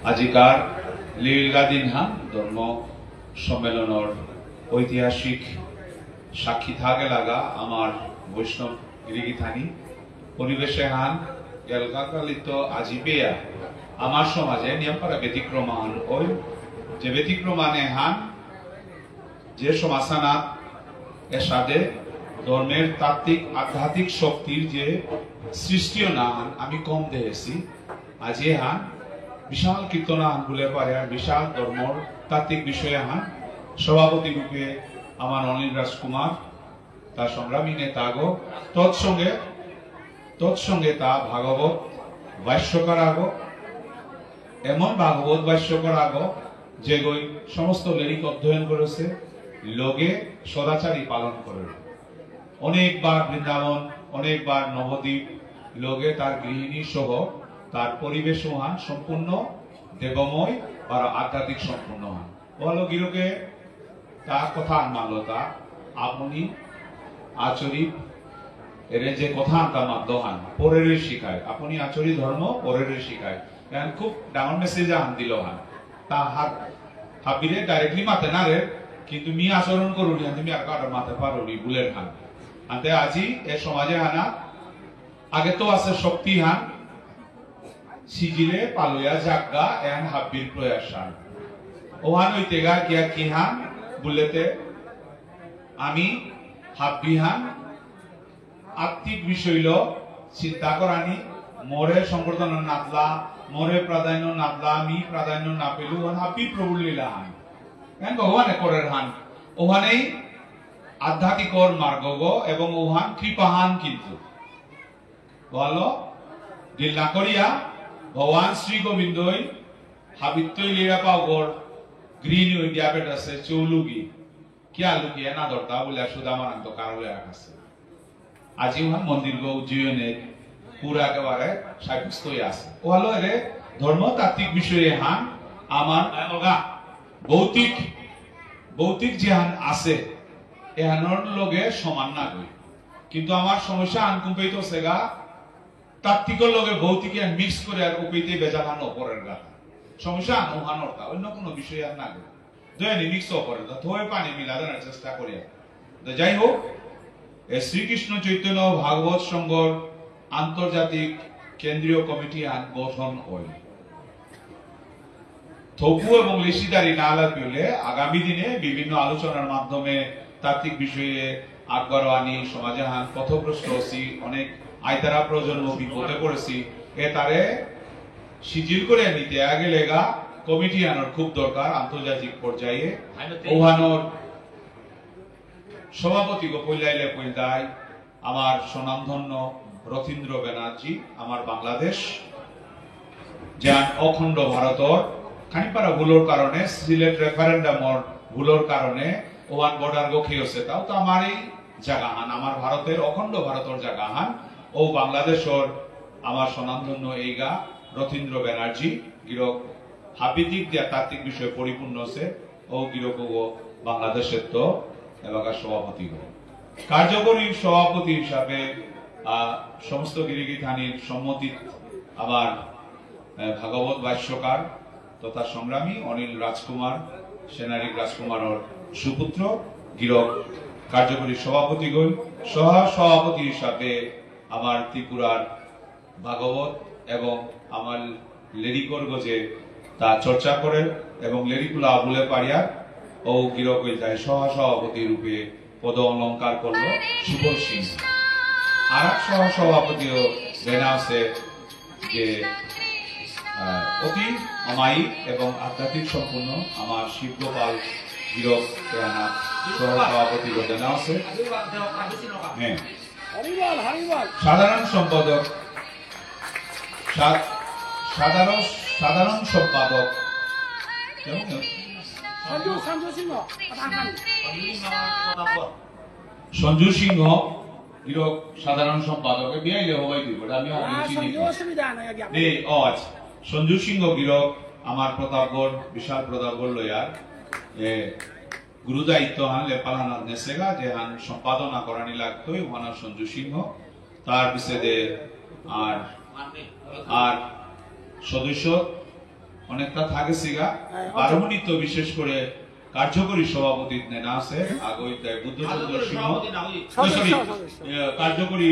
আজিকাৰ লীলাদিনহান ধৰ্ম সম্মেলনৰ ঐতিহাসিক সাক্ষী থাকে লাগা আমার বৈষ্ণব গিরিগিথানি পরিবেশে হান গেলকাকালিত আজিবেয়া আমার সমাজে নিয়মপারা ব্যতিক্রমান ওই যে ব্যতিক্রমানে হান যে সমাসানাত এর সাথে ধর্মের তাত্ত্বিক আধ্যাত্মিক শক্তির যে সৃষ্টিও না হান আমি কম দেখেছি আজি হান বিশাল কীর্তনা হান বলে পারে আর বিশাল ধর্মর তাত্ত্বিক বিষয়ে হান সভাপতি রূপে আমার অনিল রাজকুমার তার সংগ্রামী নেতাগো তৎসঙ্গে তা ভাগবত ভাষ্যকার আগো এমন ভাগবত ভাষ্যকার আগো যে গই সমস্ত লিরিক অধ্যয়ন করেছে লোকে সদাচারী পালন করে অনেকবার বৃন্দাবন অনেকবার নবদ্বীপ লোকে তার গৃহিণী সহ তার পরিবেশ হান সম্পূর্ণ দেবময় আর আধ্যাত্মিক সম্পূর্ণ হান বলো গিরোকে তার কথা মানল তা আপনি আচরি এর যে কথা আনতা মাধ্যহান পরের শিখায় আপনি আচরি ধর্ম পরের শিখায় এখন খুব ডাউন মেসেজ আন দিল হান তা হাবিরে ডাইরেক্টলি মাতে না রে কিন্তু মি আচরণ করুনি তুমি আর কারো মাতে পারোনি বুলের হান আনতে আজি এ সমাজে হানা আগে তো আছে শক্তি হান সিজিলে পালয়া জাগা এন হাবির প্রয়াসান ওহান হইতেগা কিয়া কি হান বুলেতে আমি হাবিহান আত্মিক বিষয় চিন্তা করানি মোরে সংবর্ধন নাতলা মোরে প্রাধান্য নাতলা আমি প্রাধান্য না পেলু হাবি প্রভুর লীলা হান ভগবানে করের হান ওহানেই আধ্যাত্মিকর মার্গ এবং ওহান কৃপাহান কিন্তু বলো দিল্লা করিয়া ভগবান শ্রী গোবিন্দই হাবিত্তই লীলা পাওগর গ্রিন ইন্ডিয়া পেট আছে চৌলুগি কিয়া লুকিয়ে না ধরতা বলে সুদামানন্দ কারলে রাখাছে আজি ওহান মন্দির গো উজ্জয়নে পুরা একেবারে সাব্যস্তই আছে ও হলো এরে ধর্মতাত্ত্বিক বিষয়ে হান আমার ভৌতিক যে হান আছে এহানোর লগে সমান না গই কিন্তু আমার সমস্যা আনকুম্পিত সেগা তাত্ত্বিকর লগে ভৌতিক মিক্স করে আর উপইতে বেজালান অপরের গা সমস্যা আনহানরতা অন্য কোনো বিষয় আর না গই দয়ানি মিক্স অপরের গা থয়ে পানি মিলানোর চেষ্টা করিয়া যাই হোক শ্রীকৃষ্ণ চৈতন্য ভাগবত সংঘর আন্তর্জাতিক কেন্দ্রীয় কমিটি আন গঠন হল থপু এবং লিশিদারি না লাগলে আগামী দিনে বিভিন্ন আলোচনার মাধ্যমে তাত্ত্বিক বিষয়ে আগ্রহ আনি সমাজে হান পথভ্রষ্ট হচ্ছি অনেক আয়তারা প্রজন্ম বিপদে পড়েছি এ তারে শিথিল করে নিতে আগে লেগা কমিটি আনার খুব দরকার আন্তর্জাতিক পর্যায়ে ওহানোর সভাপতি গোপইলাইলে পইলদাই আমার স্বনামধন্য রথীন্দ্র ব্যানার্জি আমার বাংলাদেশ যান অখণ্ড ভারতর খানিপারা ভুলোর কারণে সিলেট রেফারেন্ডামর ভুলোর কারণে ওয়ান বর্ডার গখি হচ্ছে তাও তো আমার এই জায়গাহান আমার ভারতের অখণ্ড ভারতের জায়গাহান ও বাংলাদেশর আমার স্বনামধন্য এইগা রথীন্দ্র ব্যানার্জি গিরক হাবিদিক দিয়া তাত্ত্বিক বিষয়ে পরিপূর্ণ আছে ও গিরক ও বাংলাদেশের তো এলাকার সভাপতি কার্যকরী সভাপতি হিসাবে সমস্ত গিরিগিথানির সম্মতি আবার ভাগবত ভাষ্যকার তথা সংগ্রামী অনিল রাজকুমার সেনারিক রাজকুমারের সুপুত্র গিরক কার্যকরী সভাপতি সহ সভাপতি হিসাবে আমার ত্রিপুরার ভাগবত এবং আমার লেরিকর্গ যে তা চর্চা করেন এবং লেরিকুলা আবুলে পারিয়ার ও গিরক যায় সহ সভাপতি রূপে পদ অলঙ্কার করল সুবল সিং আর এক সহ সভাপতিও জানা আছে যে অতি অমায়িক এবং আধ্যাত্মিক সম্পূর্ণ আমার শিবগোপাল গিরক সহ সভাপতি জানা আছে হ্যাঁ সাধারণ সম্পাদক সাধারণ সম্পাদক সঞ্জু সিংহ গিরক সাধারণ সম্পাদক বিয়াইলে হবাই দিব আমি সঞ্জু সিংহ গিরক আমার প্রতাপগড় বিশাল প্রতাপগড় লয়ার গুরু দায়িত্ব হান লেপালানা নেসেগা যে হান সম্পাদনা করানি লাগতোই ওহানা সঞ্জু সিংহ তার বিশেষে আর সদস্য অনেকটা থাকে সিগা 12 মিনিট তো বিশেষ করে কার্যকরী সভাপতি নেনা আছে আগই তাই বুদ্ধচন্দ্র সিংহ সরি কার্যকরী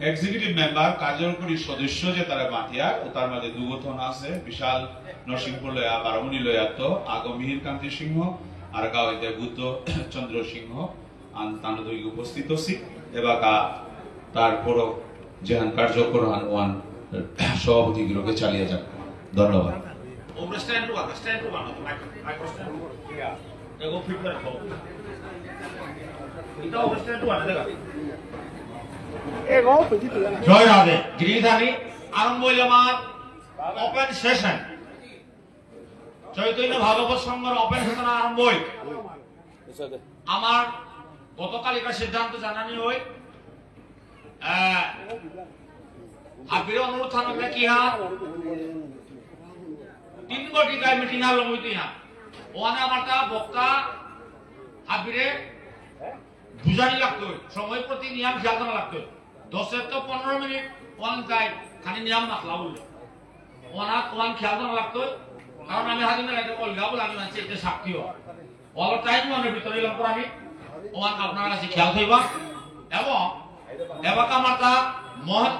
এক্সিকিউটিভ মেম্বার কার্যকরী সদস্য যে তারা বাটিয়া ও তার মাঝে দুগঠন আছে বিশাল নরসিংপুর লয়া 12 মিনিট লয়া তো আগো মিহির কান্তি সিংহ আর গাওয়াইতে বুদ্ধ চন্দ্র সিংহ আন্তানদই উপস্থিত আছি এবাকা তারপর যেহান কার্যকর ওয়ান সভাপতি গুলোকে চালিয়ে যাক ধন্যবাদ জয় রাধে গিরিধারী আরম্ভ হইল আমার ওপেন সেশন চৈতন্য ভাগবত সংঘের ওপেন সেশন আরম্ভ হই আমার গতকালিকার সিদ্ধান্ত জানানি হই হাবির অনুরোধ থাকলে কি হা 3 কোটি গায় মিটিং হল হইতে হা ওখানে আমারটা বক্তা হাবিরে বুঝানি লাগতো সময় প্রতি নিয়ম খেয়াল করা লাগতো 10 থেকে 15 মিনিট ওয়ান গায় খালি নিয়ম মাখলা বললো ওয়ান খেয়াল করা লাগতো কারণ আমি হাজির লাগে অলগা বলে আমি মানছি এটা সাক্ষীও অল টাইম মনের ভিতরে এলাম আমি ওয়ান আপনার কাছে খেয়াল থাকবা এবং এবার আমারটা মহৎ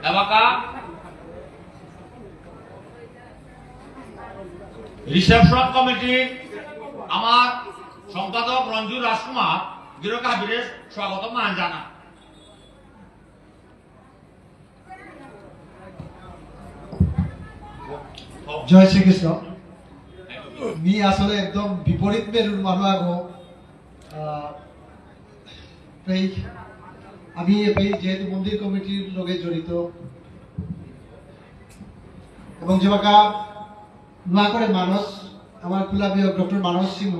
এবাকা রিসেপশন কমিটি আমার সম্পাদক রঞ্জু রাজকুমার গিরকা বীরের স্বাগত মান জানা জয় শ্রীকৃষ্ণ মি আসলে একদম বিপরীত মেরুর মানুষ আগো আমি যেহেতু মন্দির কমিটির লগে জড়িত এবং যেবাকা নয়া করে মানুষ আমার কুলাবিয়ক ডক্টর মানস সিংহ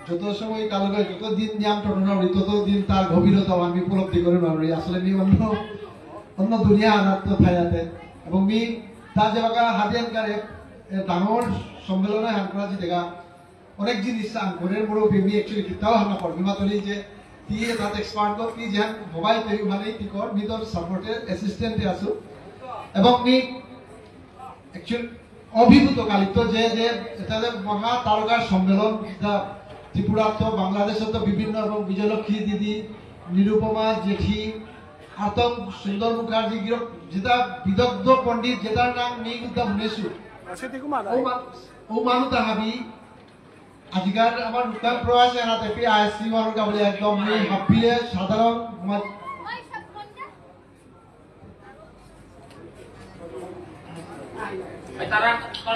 যত সময় কালকে যত দিন নিয়ম টটনা উড়ি তত দিন তার গভীরতা আমি উপলব্ধি করে পারি আসলে মি অন্য দুনিয়া আনাত্ম থায়াতে এবং মি তা যেবাকা হাতিয়ানকারে ডাঙর সম্মেলনে হানকরা যেটা অনেক জিনিস আঙ্করের মুরব্বী মি একচুয়ালি কিতাও হানা পড়বি মাতলি যে ती তাতে এক্সপার্ট কর ती যেন মোবাইল তৈরি মানে ती কর মি তোর সাপোর্টের অ্যাসিস্ট্যান্টে আছো এবং মি অ্যাকচুয়ালি অভিভূত কালিত যে যে এটা মহা তারকার সম্মেলন যেটা ত্রিপুরা তো বাংলাদেশে তো বিভিন্ন এবং বিজয়লক্ষ্মী দিদি নিরুপমা জেঠি আতম সুন্দর মুখার্জি যেটা বিদগ্ধ পণ্ডিত যেটার নাম মি উদ্যা শুনেছো ও মানু তাহাবি আজিকার আমার উত্তম প্রয়াস এনাতে পি আইসি মানুষ বলে একদম মি হাপিয়ে সাধারণ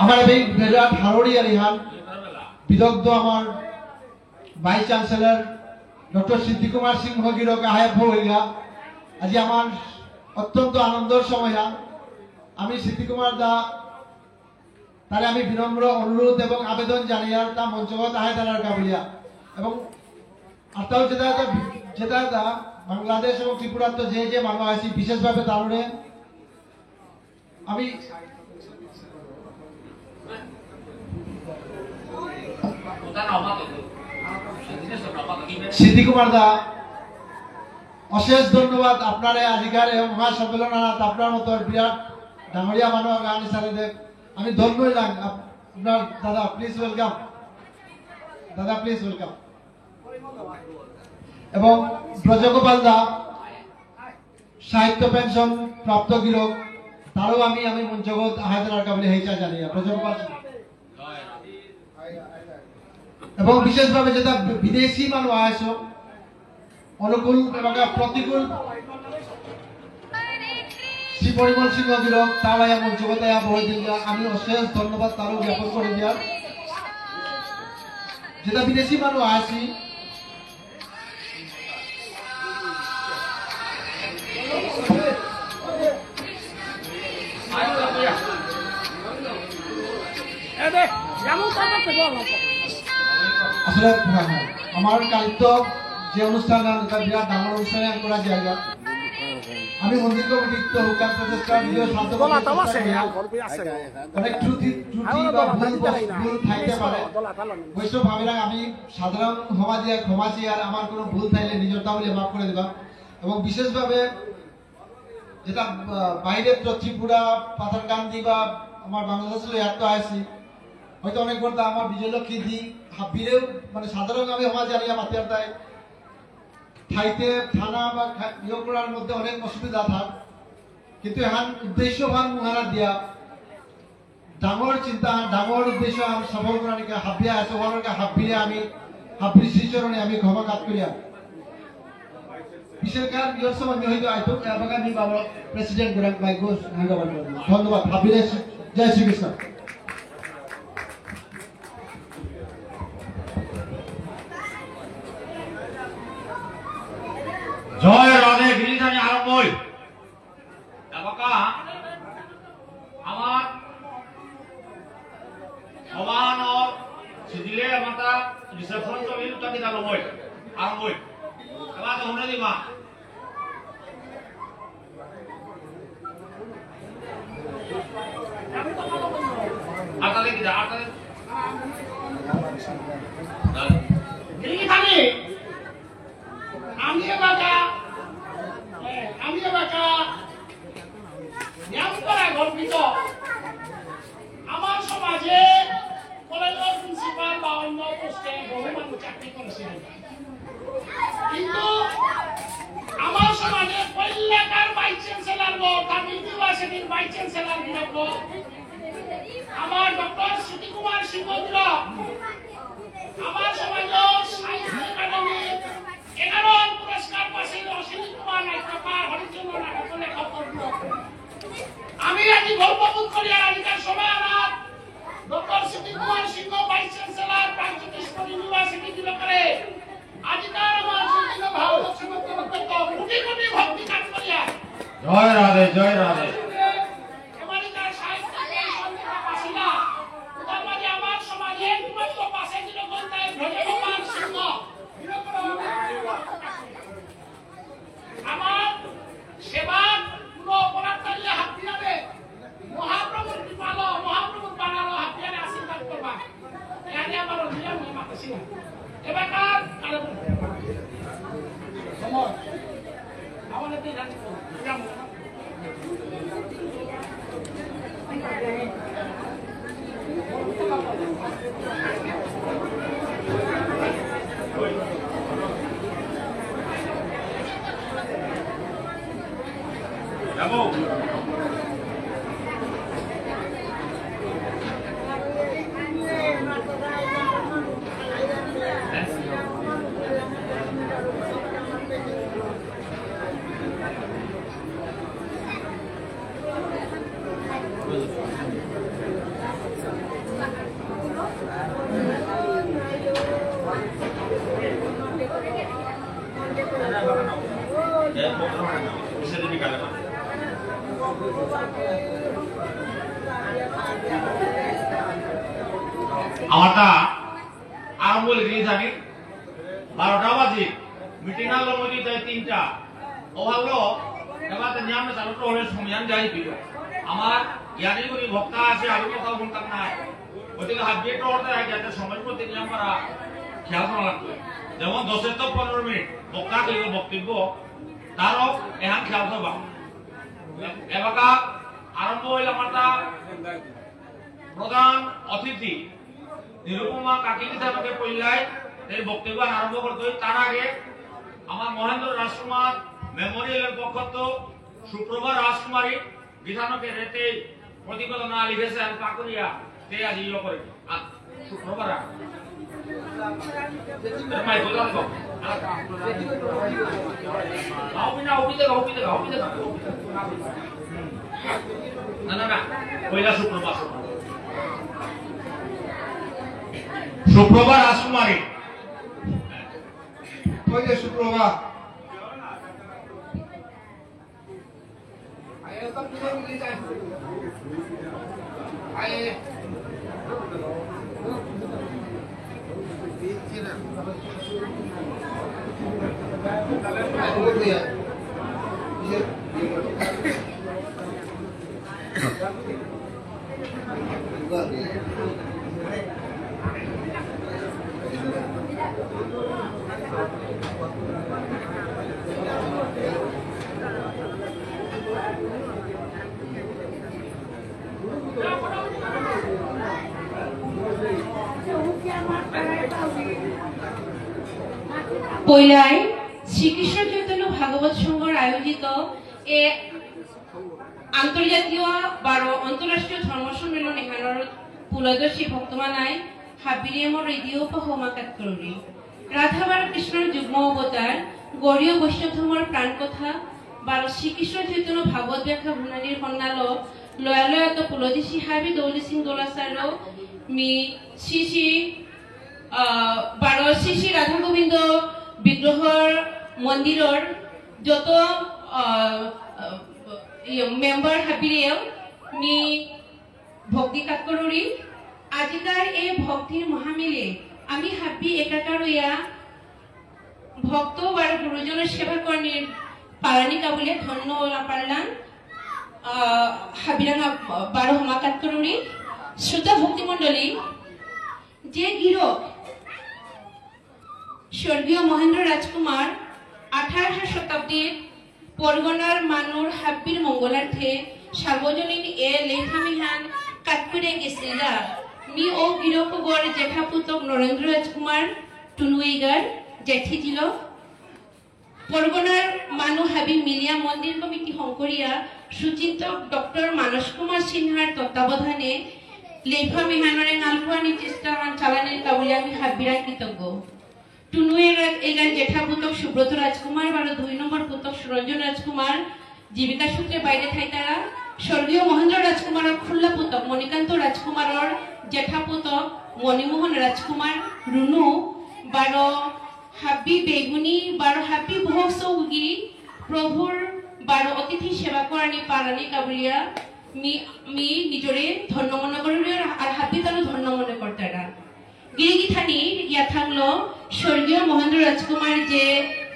আমার এই বিরাট হারোড়ি আলিহান বিদগ্ধ আমার ভাইস চ্যান্সেলর ডক্টর সিদ্ধি কুমার সিংহ গিরক আহেব হইয়া আজি আমার অত্যন্ত আনন্দের সময় আমি সিদ্ধি কুমার দা তারে আমি বিনম্র অনুরোধ এবং আবেদন জানিয়ার তা মঞ্চগত আহে তার কাবলিয়া এবং আরটাও যেটা বাংলাদেশ এবং ত্রিপুরা তো যে মানুষ আছে বিশেষভাবে তারুণে আমি সিদ্ধি কুমার দা অশেষ ধন্যবাদ আপনার আজিকার এই মহাসম্মেলন আপনার মতো বিরাট ডাঙরিয়া মানুষ গানি সালেদেব আমি ধন্য হইলাম আপনার দাদা প্লিজ ওয়েলকাম দাদা প্লিজ ওয়েলকাম এবং ব্রজগোপাল দা সাহিত্য পেনশন প্রাপ্ত গিরক তারও আমি মঞ্চগত আহাজার কাবলি হেইচা জানিয়া ব্রজগোপাল এবং বিশেষভাবে যেটা বিদেশি মানুষ আসো অনুকূল এবং প্রতিকূল শ্রী পরিমল সিংহ গিরক তারা মঞ্চগত বই দিল আমি অশেষ ধন্যবাদ তারও জ্ঞাপন করে দিয়ার যেটা বিদেশি মানুষ আসি আসলে আমার কালিত যে অনুষ্ঠান বিরাট ডাঙর অনুষ্ঠানে করা জায়গা আমি মন্দির কমিটির তো হুকাম প্রচেষ্টা নিজেও শান্ত অনেক ত্রুটি বা ভুল থাকতে পারে বৈষ্ণব ভাবেরা আমি সাধারণ ক্ষমা দিয়ে আর আমার কোনো ভুল থাকলে নিজের তাহলে মাফ করে দেবা এবং বিশেষভাবে যেটা বাইরের ত্রিপুরা পাথারকান্দি বা আমার বাংলাদেশের এত আসি হয়তো অনেক বলতে আমার বিজয়লক্ষ্মী দি হাবিরেও মানে সাধারণ আমি ক্ষমা জানিয়া মাতিয়ার তাই ঠাইতে থানা বা ইয়ে করার মধ্যে অনেক অসুবিধা থাক কিন্তু এখন উদ্দেশ্যবান মুহারা দিয়া ডাঙর চিন্তা ডাঙর উদ্দেশ্য আমি সফল করা নাকি হাবিয়া আছে হাবিরে আমি হাবির শ্রীচরণে আমি ক্ষমা কাজ করিয়া বিশেষ কারণ ইয়র সময় হয়তো আইতো এবং আমি বাবা প্রেসিডেন্ট গোরাক ভাই ঘোষ ধন্যবাদ হাবিরে জয় শ্রীকৃষ্ণ জয় রাধে গিরিধানী আরম্ভ হই আমার সমান और সিদিলে মাতা রিসেপশন চলি তাকে দালো মই আরম্ভ হই এবার তো হুনে দিবা আটালে কি আটালে গিরিধানী আমি এবাকা নিয়ম করা গর্বিত আমার সমাজে কলেজের প্রিন্সিপাল বা অন্য পোস্টে বহু মানুষ চাকরি করেছে কিন্তু আমার সমাজে কল্যাণকার ভাইস চ্যান্সেলর আমি ইউনিভার্সিটির ভাইস চ্যান্সেলর বিরক্ত আমার ডক্টর সুতি কুমার সিংহ আমার সমাজের সাহিত্য একাডেমি 11 পুরস্কার পাশে অশ্বিনী কুমার নাট্যকার হরিচন্দ্র নাটক লেখক আমি আজ গর্ববোধ করি আর আজকের সবাই আমার ডক্টর সুতি কুমার সিংহ ভাইস চ্যান্সেলর প্রাগজ্যোতিষপুর ইউনিভার্সিটি দিল করে আজকের আমার সুন্দর ভারত সমগ্র কোটি কোটি ভক্তি কাজ করিয়া জয় রাধে জয় রাধে আমাদের সাহিত্য সন্ধ্যা পাশিলা উদাহরণে আমার সমাজে একমাত্র পাশে দিল গন্ধায় ভগবান সিংহ আমার সেবা কোন অপরাধ করলে হাত দিয়াবে মহাপ্রভুর কৃপালো মহাপ্রভুর বানালো হাত দিয়ে আশীর্বাদ করবা এখানে আমার অধিকার নিয়ে মাতাছি না এবার কারো সময় আমাদের যাবো bisa dibicarakan. আমারটা আরম্ভ লেগে জানি 12টা বাজে মিটিং আলো মজি তাই 3টা ও হলো এবার নিয়ম চালু তো হলে সময়ান যাই দিল আমার জ্ঞানী গুণী ভক্তা আছে আর কথা বলতাম না ওদিকে হাত দিয়ে টরতে আগে যাতে সময় প্রতি নিয়ম করা খেয়াল করা লাগবে যেমন 10 থেকে 15 মিনিট বক্তা কইলো বক্তব্য তারও এখন খেয়াল করবা এবার আরম্ভ হইল আমারটা প্রধান অতিথি নিরুপমা কাকিনী সাহেবকে পইলাই এই বক্তব্য আরম্ভ করতে তার আগে আমার মহেন্দ্র রাজকুমার মেমোরিয়ালের পক্ষ তো শুক্রবার রাজকুমারী বিধানকে রেতে প্রতিবেদনা লিখেছেন কাকুরিয়া তে আজ ইয়ে করে শুক্রবার মাই বলার কো না পয়লা শুক্রবার রাজকুমারী পয়লা শুক্রবার পৈলায় শ্রীকৃষ্ণ চৈতন্য ভাগবত সংঘর আয়োজিত এ আন্তর্জাতীয় বারো অন্তরাষ্ট্রীয় ধর্ম সম্মেলন এখানের পুলদর্শী ভক্তমানায় হাবিরিয়মৰ ৰেডিঅ' সমাকাত কৰি ৰাধা বাৰ কৃষ্ণৰ যুগ্ম অৱতাৰ গৌৰীয় বৈষ্ণৱ ধৰ্মৰ প্ৰাণ কথা বাৰ শ্ৰীকৃষ্ণ চৈতন্য ভাগৱত ব্যাখ্যা ভুনালীৰ সন্নাল লয়ালয়ত পুলদৰ্শী হাবি দৌলি সিং দোলাচাৰ্য মি শ্ৰী শ্ৰী বাৰ শ্ৰী শ্ৰী ৰাধা গোবিন্দ বিগ্রহর মন্দিরের যত মেম্বার হাবিরেও নি ভক্তি কাকরুরি আজিকার এই ভক্তির মহামিলে আমি হাবি একাকার হইয়া ভক্ত বার গুরুজনের সেবা কর্ণের পারানি কাবুলে ধন্য পারলাম হাবিরাঙ্গা বারো হমাকাত করুরি শ্রোতা ভক্তিমণ্ডলী যে গিরক স্বর্গীয় মহেন্দ্র রাজকুমার 18 শতাব্দীর পরগনার মানুর হাব্বির মঙ্গলার্থে সার্বজনীন এ লেখামিহান কাটকুরে গেছিলা মি ও গিরকগর জেঠাপুতক নরেন্দ্র রাজকুমার টুনুইগার জেঠি দিল পরগনার মানু হাবি মিলিয়া মন্দির কমিটি শংকরিয়া সুচিন্তক ডক্টর মানস কুমার সিনহার তত্ত্বাবধানে লেখামিহানরে নালকুয়া নিচেষ্টা চালানের কাবুলে আমি হাব্বিরা কৃতজ্ঞ টুনুয়ের এগার জেঠাপুতক সুব্রত রাজকুমার বারো 2 নম্বর পুতক সুরঞ্জন রাজকুমার জীবিকা সূত্রে বাইরে থাইতারা স্বর্গীয় মহেন্দ্র রাজকুমারের খুল্লা পুতক মণিকান্ত রাজকুমারের জেঠাপুতক মণিমোহন রাজকুমার রুনু বারো হাব্বি বেগুনি বারো হাব্বি ভোগ সৌগি প্রভুর বারো অতিথি সেবা করানি পারানি কাবুলিয়া মি নিজরে ধন্য মনে করিল আর হাব্বি তারও ধন্য মনে করতারা গিরিগিথানি ইয়াথাংলো স্বর্গীয় মহেন্দ্র রাজকুমার যে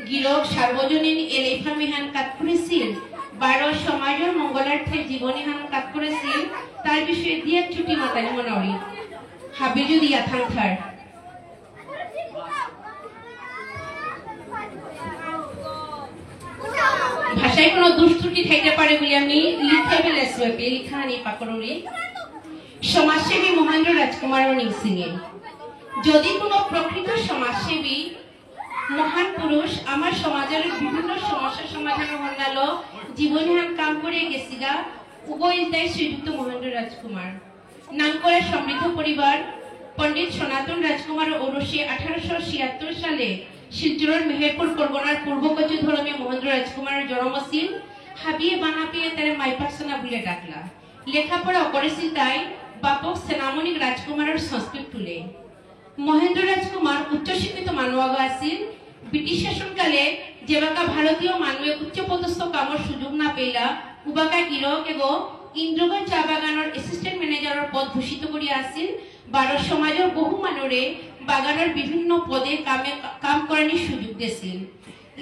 গিরক সার্বজনীন এলেফামিহান কাট করেছিল বারো সমাজের মঙ্গলার্থে জীবনীহান কাট করেছিল তার বিষয়ে দিয়ে ছুটি মাতানি মনারি হাবি যদি ইয়াথাং থার ভাষায় কোনো দুষ্ত্রুটি থাকতে পারে বলে আমি লিখে ফেলেছি লিখা আনি পাকড়ি সমাজসেবী মহেন্দ্র রাজকুমার নিংসিংয়ে যদি কোনো প্রকৃত সমাজসেবী মহান পুরুষ আমার সমাজের বিভিন্ন সমস্যা সমাধান হন্নাল জীবনহান কাম করে গেছিগা উভয়তাই শ্রীযুক্ত মহেন্দ্র রাজকুমার নাম করে সমৃদ্ধ পরিবার পণ্ডিত সনাতন রাজকুমার ঔরসে 1876 সালে শিলচরের মেহেরপুর পরগনার পূর্বকচ্ছ ধর্মে মহেন্দ্র রাজকুমারের জন্ম আছিল হাবিয়ে বানাপিয়ে তার মাইপাসনা বলে ডাকলা লেখাপড়া করেছিল তাই বাপক সেনামণিক রাজকুমারের সংস্কৃত তুলে মহেন্দ্র রাজকুমার উচ্চশিক্ষিত মানুষ আছিল ব্রিটিশ শাসনকালে যেবাকা ভারতীয় মানুষে উচ্চপদস্থ কামৰ সুযোগ না পেলা উবাকা গিরক এবং ইন্দ্রগড় চা বাগানের অ্যাসিস্ট্যান্ট ম্যানেজারের পদ ঘোষিত করিয়া আছিল বারো সমাজের বহু মানুষে বাগানের বিভিন্ন পদে কাম করানির সুযোগ দিয়েছিল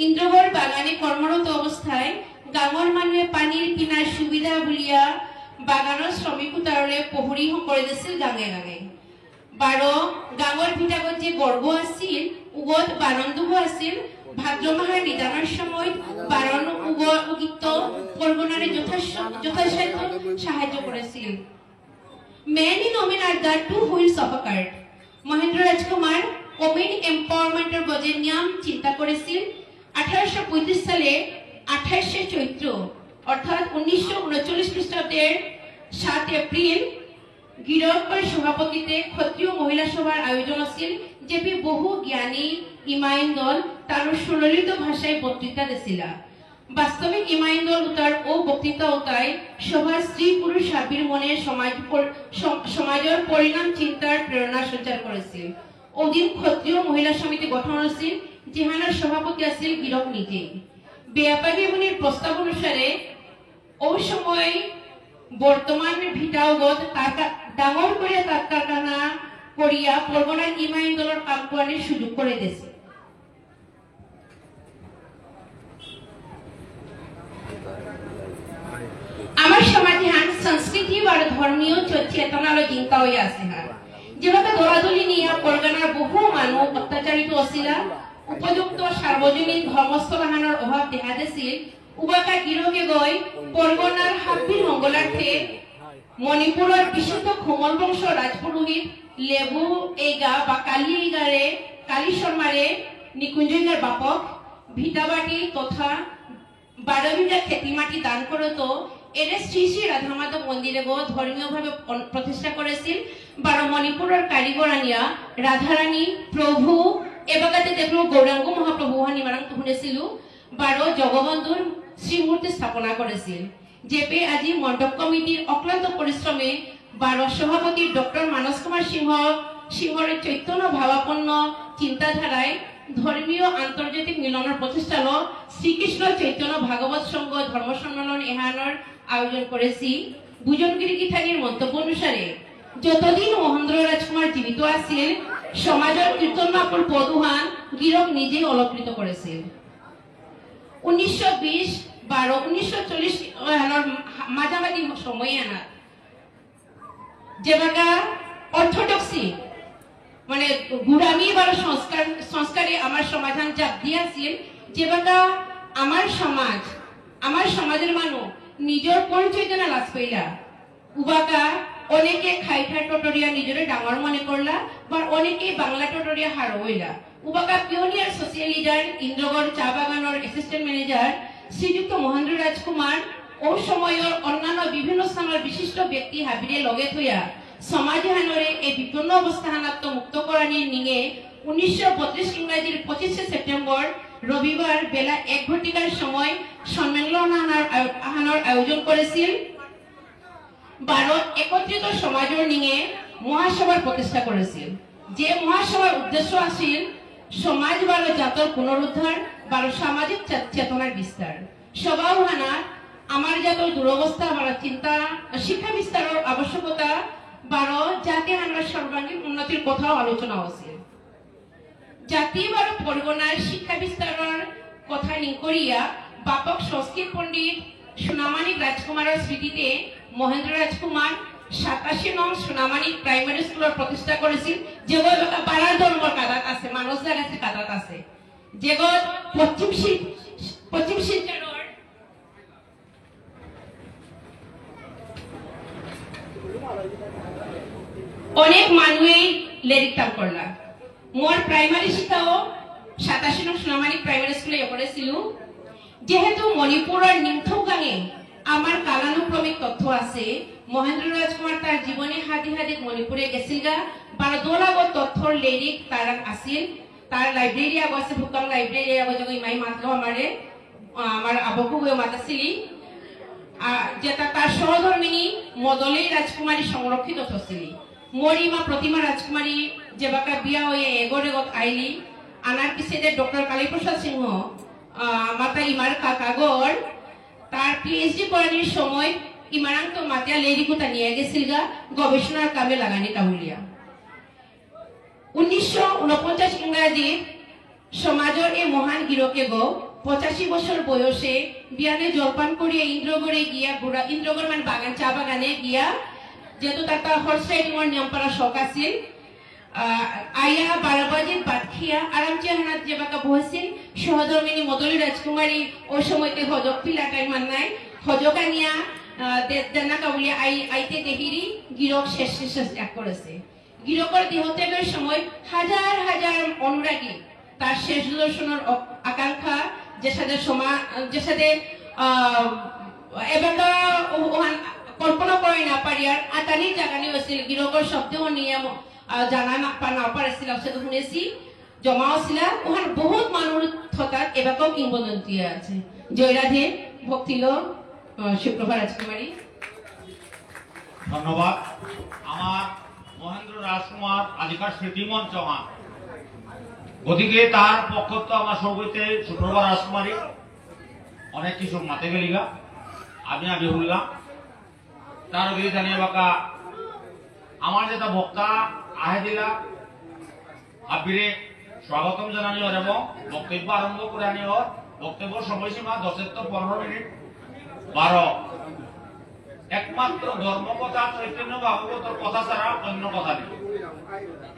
ইন্দ্রগড় বাগানে কর্মরত অবস্থায় গাঁৱৰ মানুহে পানির কিনার সুবিধা বুলিয়া বাগানের শ্রমিক উতারলে পহরি করে দিছিল গাঙে গাঙে বারো গাঁৱৰ ভিতৰত যে গর্গ আছিল উগত বারন্দুহ আছিল ভাদ্র মাহের নিদানের সময় বারণ উগিত পরগনারে যথাসাধ্য সাহায্য করেছিল Men in women are the two wheels of a cart. Mahendra Rajkumar women এম্পাওয়ারমেন্টের গজের নিয়ম চিন্তা করেছিল 1835 সালে 28 চৈত্র অর্থাৎ 1939 খ্রিস্টাব্দের 7 এপ্রিল গিরকর সভাপতিতে ক্ষত্রিয় মহিলা সভার আয়োজন আছিল যেপি বহু জ্ঞানী ইমাইন্দল তার সুললিত ভাষায় বক্তৃতা দিছিল বাস্তবিক ইমাইন্দল উতার ও বক্তৃতা উতাই সভার স্ত্রী পুরুষ হাবির মনে সমাজের পরিণাম চিন্তার প্রেরণা সঞ্চার করেছিল ওদিন ক্ষত্রিয় মহিলা সমিতি গঠন হয়েছিল যেখানের সভাপতি আছিল গিরক নিজেই ব্যাপারী মুনির প্রস্তাব অনুসারে ওই সময় বর্তমান ভিটাওগত ডাঙর করে তার কারখানা করিয়া পরগনার ইমাইন্দলের কাম করার সুযোগ করে দিয়েছে আমার সমাজে সংস্কৃত সাংস্কৃতিক আর ধর্মীয় চেতনালো চিন্তা হয়ে আছে হ্যাঁ যেভাবে দলাদলি নিয়ে পরগনার বহু মানুষ অত্যাচারিত অছিলা উপযুক্ত সার্বজনীন ধর্মস্থলাহানোর অভাব দেখা দিছিল উবাকা গিরকে গৈ পরগনার হাব্বির মঙ্গলার্থে মণিপুরের বিশুদ্ধ খোমল বংশ রাজপুরোহিত লেবু এইগা বা কালী এইগারে কালী শর্মারে নিকুঞ্জইগার বাপক ভিটাবাটি তথা 12 বিঘা খেতি মাটি দান করত এর শ্রী শ্রী রাধা মাধব মন্দিরে গো ধর্মীয়ভাবে প্রতিষ্ঠা করেছিল 12 মণিপুরের কারিগরানিয়া রাধারানী প্রভু এবাগাতে দেখলো গৌরাঙ্গ মহাপ্রভু নিমারং শুনেছিল 12 জগবন্ধুর শ্রীমূর্তি স্থাপনা করেছিল জেপি আজি মণ্ডপ কমিটির অক্লান্ত পরিশ্রমে 12 সভাপতি ডক্টর মানস কুমার সিংহর চৈতন্য ভাবাপন্ন চিন্তাধারায় ধর্মীয় আন্তর্জাতিক মিলনের প্রচেষ্টা হল শ্রীকৃষ্ণ চৈতন্য ভাগবত সংঘ ধর্ম সম্মেলন এহানোর আয়োজন করেছি বুজনগিরি গীতানির মন্তব্য অনুসারে যতদিন মহেন্দ্র রাজকুমার জীবিত আছিল সমাজের কীর্তন মাপুর পদুহান গিরক নিজেই অলঙ্কৃত করেছিল 1920-1940 মাঝামাঝি সময়ে আনা যেবাগা অর্থোডক্সি মানে গুড়ামি বা সংস্কারে আমার সমাধান চাপ দিয়েছিল যেবাগা আমার সমাজের মানুষ নিজের পরিচয় জানা লাজ পাইলা উবাকা অনেকে খাইঠার টটরিয়া নিজের ডাঙর মনে করলা বা অনেকে বাংলা টটরিয়া হার হইলা উবাকা পিওনিয়ার সোশিয়াল লিডার ইন্দ্রগড় চা বাগানের অ্যাসিস্ট্যান্ট ম্যানেজার শ্রীযুক্ত মহেন্দ্র রাজকুমার ও সময়ের অন্যান্য বিভিন্ন স্থানের বিশিষ্ট ব্যক্তি হাবিরে লগে থইয়া সমাজে হানরে এই বিপন্ন অবস্থা হানাত্ম মুক্ত করানি নিয়ে 1932 ইংরাজির 25 সেপ্টেম্বর রবিবার বেলা 1 ঘটিকার সময় সম্মেলন আহানোর আয়োজন করেছিল 12 একত্রিত সমাজের নিয়ে মহাসভার প্রতিষ্ঠা করেছিল যে মহাসভার উদ্দেশ্য আছিল সমাজ বারো জাতর পুনরুদ্ধার 12 সামাজিক চেতনার বিস্তার সবাও হানা আমার জাতর দুরবস্থা বা চিন্তা শিক্ষা বিস্তারের আবশ্যকতা 12 জাতি হানার সর্বাঙ্গীন উন্নতির কথাও আলোচনা হয়েছিল জাতি বারো পরগনার শিক্ষা বিস্তারের কথা নিকরিয়া বাপক সংস্কৃত পণ্ডিত সোনামানিক রাজকুমারের স্মৃতিতে মহেন্দ্র রাজকুমার 87 নং সোনামানিক প্রাইমারি স্কুলের প্রতিষ্ঠা করেছিল যেগুলো পাড়ার ধর্মের কাদাত আছে মানুষ জায়গাতে কাদাত আছে যেগুলো পশ্চিম শিলচরের অনেক মানুষই লেরিকতাম করলা মোর প্রাইমারি শিক্ষাও 87 নং সোনামানিক প্রাইমারি স্কুলে করেছিল যেহেতু মণিপুরের নিমথৌগাঙে আমার কালানুক্রমিক তথ্য আছে মহেন্দ্র রাজকুমার তার জীবনে হাদি হাদি মণিপুরে গেছিলগা 12 দোলাগত তথ্যর লেরিক তার আছিল তার লাইব্রেরি আছে ভুকাং লাইব্রেরি যখন ইমাই মাতলো আমার আবকু মাতাছিলি যেটা তার সহধর্মিনী মদলী রাজকুমারী সংরক্ষিত থছিলি মরিমা প্রতিমা রাজকুমারী যেবাকা বিয়া হয়ে এগত আইলি আনার পিছিয়ে ডক্টর কালীপ্রসাদ সিংহ মাতা ইমার কাকাগর তার পিএইচডি করানোর সময় ইমারাং তো মাতিয়া লেরিকুতা নিয়ে গেছিলগা গবেষণার কামে লাগানি তাহুলিয়া 1949 ইংরাজি সমাজের এই মহান গিরকে গো 85 বছর বয়সে বিয়ানে জলপান করিয়া ইন্দ্রগড়ে গিয়া বুড়া ইন্দ্রগড় মানে বাগান চা বাগানে গিয়া যেহেতু তার হর্স রাইডিংয়ের নিয়ম পারা শখ আছিল আয়া 12 বাজে ভাত খিয়া আরাম চেহানাত যেবাকা বসছিল সহধর্মিনী মদলী রাজকুমারী ওই সময়তে হজক পিলাটাই মান নাই হজকানিয়া দেনা কাবুলিয়া আইতে দেহিরি গিরক শেষ ত্যাগ করেছে গিরকর দেহত্যাগের সময় হাজার হাজার অনুরাগী তার শেষ দর্শনের আকাঙ্ক্ষা যে সাথে এবাকা কল্পনা করে না পারিয়ার আতানি জাগানি হয়েছিল গিরকর শব্দেও নিয়ে জানা না পারেছিল সেটা শুনেছি জমা হয়েছিল ওখানে বহুত মানুষ থকাত এবারও কিংবদন্তি আছে জয়রাধে ভক্তিল সুপ্রভা রাজকুমারী ধন্যবাদ আমার মহেন্দ্র রাজকুমার আজিকার স্মৃতিমঞ্চ আমার গতিকে তার পক্ষত্ব আমার সর্বইতে সুপ্রভা রাজকুমারী অনেক কিছু মাতে গেলিগা আমি বললাম তার আগে জানিয়ে বাকা আমার যেটা বক্তা আহে দিলা আবিরে স্বাগতম জানানি এবং বক্তব্য আরম্ভ করে আনি বক্তব্য সময়সীমা 10 থেকে 15 মিনিট 12 একমাত্র ধর্ম কথা চৈতন্য ভাগবতর কথা ছাড়া অন্য কথা নেই।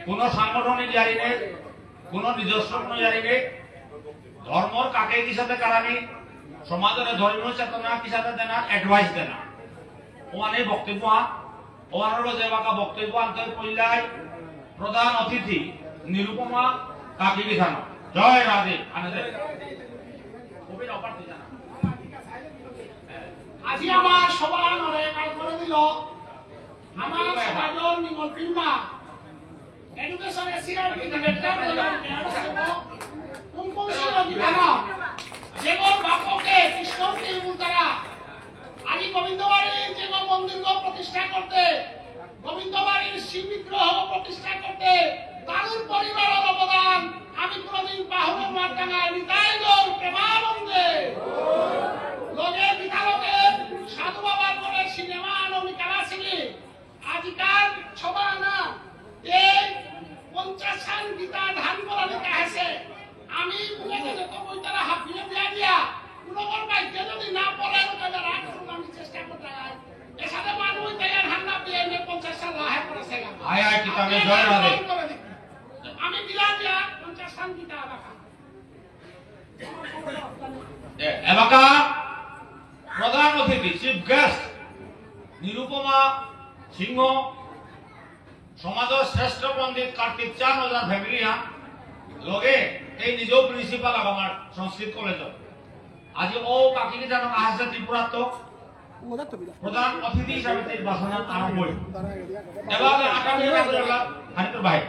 কোন সাংগঠনিক জারি নেই, কোন নিজস্ব কোনো জারি নেই। ধর্মর কাকে কি সাথে কারানি, সমাজের ধর্মীয় চেতনা কি সাথে দেনা, অ্যাডভাইস দেনা। ওখানে বক্তব্য ওখানে যে বাঁকা বক্তব্য আনতে কইলাই প্রধান অতিথি নিরুপমা কাকি বিধানো। জয় রাধে। আজি আমার সবার নরে কাজ করে দিল আমার সমাজের নিমল পিম্বা এডুকেশন এসিয়ার ডিরেক্টর কুমকুমসির বিধান যেগর বাপকে কৃষ্ণকে উল্টারা আজি গোবিন্দবাড়ির যে মন্দির প্রতিষ্ঠা করতে, গোবিন্দবাড়ির শিব বিগ্রহ প্রতিষ্ঠা করতে তারুর পরিবারের অবদান আমি কোনদিন বাহুর মারডাঙ্গায় নিতাই গৌর প্রেমানন্দে লগে বিধানকের সাধু বাবার বলে সিনেমা আনন্দিকারা ছিলি আজিকার ছবা না এই 50 সাল গীতা ধান করা লেখা আছে। আমি বুঝে যত বই তারা হাফিয়ে দিয়া কোনবার বাইকে যদি না পড়ে তাহলে রাগ করতে আমি চেষ্টা করতে যাই। এর সাথে মানুষ তাই ধান না দিয়ে 50 সাল লাহে পড়েছে। আয় আয় কিতাবে জয় রাধে। আমি দিলাম দিয়া 50 সাল গীতা রাখা এলাকা প্রধান অতিথি চিফ গেস্ট নিরুপমা সিংহ, সমাজের শ্রেষ্ঠ পণ্ডিত কার্তিক চান ওজার ফ্যামিলি লগে এই নিজেও প্রিন্সিপাল আমার সংস্কৃত কলেজ। আজ ও কাকি জানো আসছে ত্রিপুরা তো প্রধান অতিথি হিসাবে নির্বাচন আরম্ভ হইল। এবার আগামী হানিপুর ভাই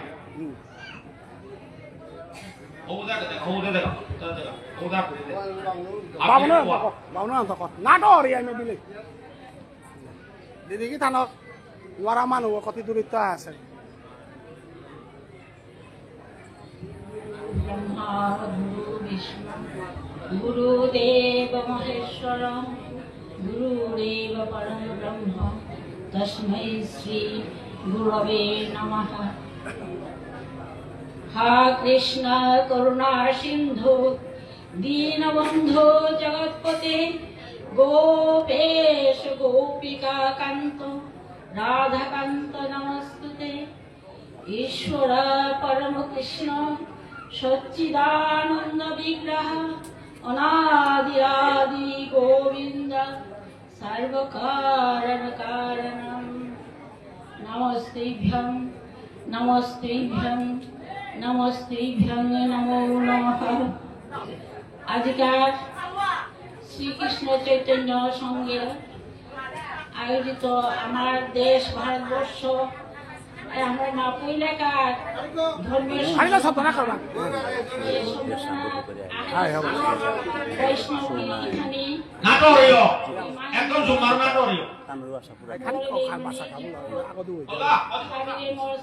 দিদি কি থানক লৰা মানুহ কতি দূৰত্ব আছে। ब्रह्मा गुरु विष्णु गुरुदेव महेश्वर गुरुदेव परम ब्रह्म तस्मै श्री गुरवे नमः। हा कृष्ण करुणा सिंधु दीनबंधु जगत्पते गोपेश गोपिका कांत राधा कांत नमस्तुते। ईश्वर परम कृष्ण सच्चिदानंद विग्रह अनादिरादि गोविंद सर्वकारण कारणम नमस्तेभ्यं नमस्तेभ्यं नमस्तेभ्यं नमो नमः। आजकार শ্রীকৃষ্ণ চৈতন্য সঙ্গে আয়োজিত আমার দেশ ভারতবর্ষ আমার মাপু এলাকার ধর্মের বৈষ্ণবী এখানে